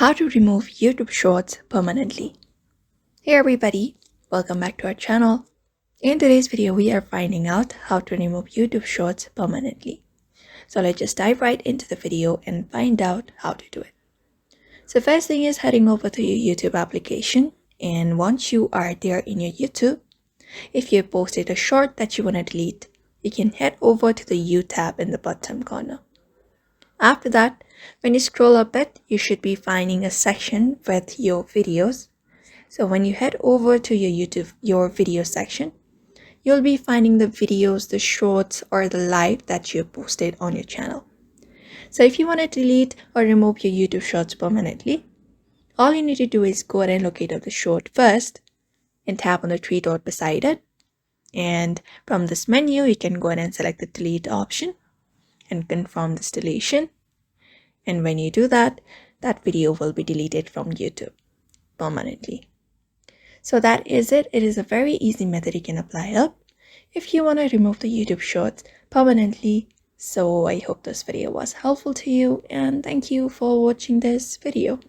How to remove YouTube Shorts permanently. Hey everybody, welcome back to our channel. In today's video, we are finding out how to remove YouTube Shorts permanently. So let's just dive right into the video and find out how to do it. So first thing is heading over to your YouTube application, and once you are there in your YouTube, if you posted a short that you want to delete, you can head over to the U tab in the bottom corner. After that, when you scroll a bit, you should be finding a section with your videos. So when you head over to your video section, you'll be finding the videos, the shorts, or the live that you posted on your channel. So if you want to delete or remove your YouTube shorts permanently, all you need to do is go ahead and locate up the short first and tap on the three dot beside it. And from this menu, you can go ahead and select the delete option and confirm this deletion. And when you do that, that video will be deleted from YouTube permanently. So that is it. It is a very easy method you can apply up if you want to remove the YouTube shorts permanently. So I hope this video was helpful to you, and thank you for watching this video.